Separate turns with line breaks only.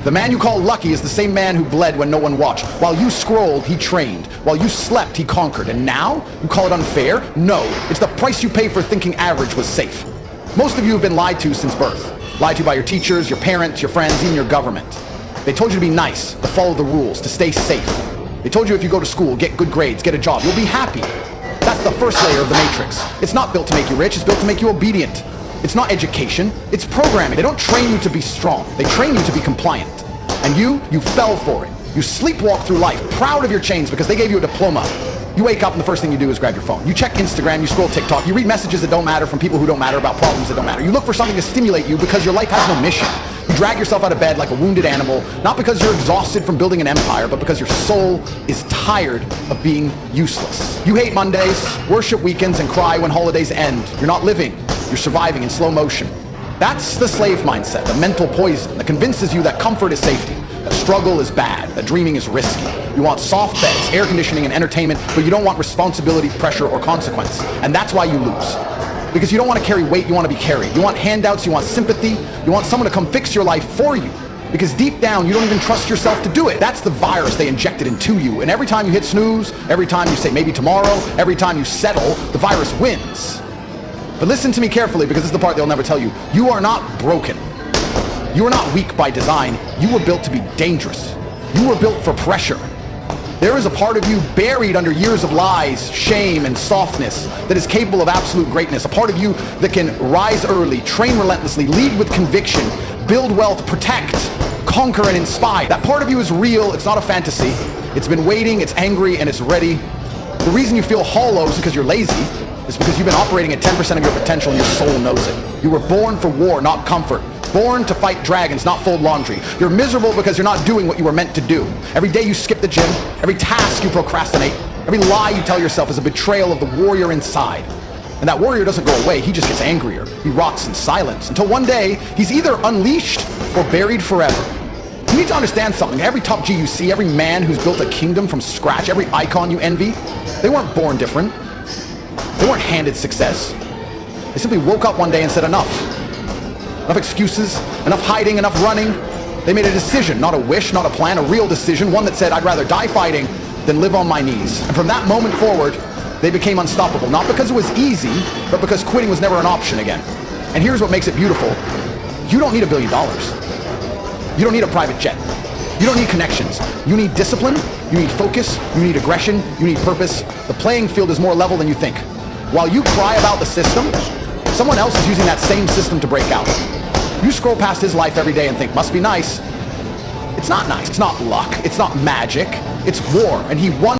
The man you call lucky is the same man who bled when no one watched. While you scrolled, he trained. While you slept, he conquered. And now, you call it unfair? No, it's the price you pay for thinking average was safe. Most of you have been lied to since birth. Lied to by your teachers, your parents, your friends, even your government. They told you to be nice, to follow the rules, to stay safe. They told you if you go to school, get good grades, get a job, you'll be happy. That's the first layer of the matrix. It's not built to make you rich, it's built to make you obedient. It's not education, it's programming. They don't train you to be strong, they train you to be compliant. And you fell for it. You sleepwalk through life, proud of your chains because they gave you a diploma. You wake up and the first thing you do is grab your phone. You check Instagram, you scroll TikTok, you read messages that don't matter from people who don't matter about problems that don't matter. You look for something to stimulate you because your life has no mission. You drag yourself out of bed like a wounded animal, not because you're exhausted from building an empire, but because your soul is tired of being useless. You hate Mondays, worship weekends, and cry when holidays end. You're not living, you're surviving in slow motion. That's the slave mindset, the mental poison that convinces you that comfort is safety, that struggle is bad, that dreaming is risky. You want soft beds, air conditioning, and entertainment, but you don't want responsibility, pressure, or consequence. And that's why you lose. Because you don't want to carry weight, you want to be carried. You want handouts, you want sympathy, you want someone to come fix your life for you. Because deep down, you don't even trust yourself to do it. That's the virus they injected into you. And every time you hit snooze, every time you say maybe tomorrow, every time you settle, the virus wins. But listen to me carefully, because this is the part they'll never tell you. You are not broken. You are not weak by design. You were built to be dangerous. You were built for pressure. There is a part of you buried under years of lies, shame, and softness that is capable of absolute greatness. A part of you that can rise early, train relentlessly, lead with conviction, build wealth, protect, conquer, and inspire. That part of you is real. It's not a fantasy. It's been waiting, it's angry, and it's ready. The reason you feel hollow is because you're lazy. It's because you've been operating at 10% of your potential and your soul knows it. You were born for war, not comfort. Born to fight dragons, not fold laundry. You're miserable because you're not doing what you were meant to do. Every day you skip the gym, every task you procrastinate, every lie you tell yourself is a betrayal of the warrior inside. And that warrior doesn't go away, he just gets angrier. He rots in silence until one day he's either unleashed or buried forever. You need to understand something. Every top G you see, every man who's built a kingdom from scratch, every icon you envy, they weren't born different. They weren't handed success. They simply woke up one day and said enough. Enough excuses, enough hiding, enough running. They made a decision, not a wish, not a plan, a real decision, one that said, I'd rather die fighting than live on my knees. And from that moment forward, they became unstoppable. Not because it was easy, but because quitting was never an option again. And here's what makes it beautiful. You don't need $1 billion. You don't need a private jet. You don't need connections. You need discipline, you need focus, you need aggression, you need purpose. The playing field is more level than you think. While you cry about the system, someone else is using that same system to break out. You scroll past his life every day and think, must be nice. It's not nice. It's not luck. It's not magic. It's war. And he won.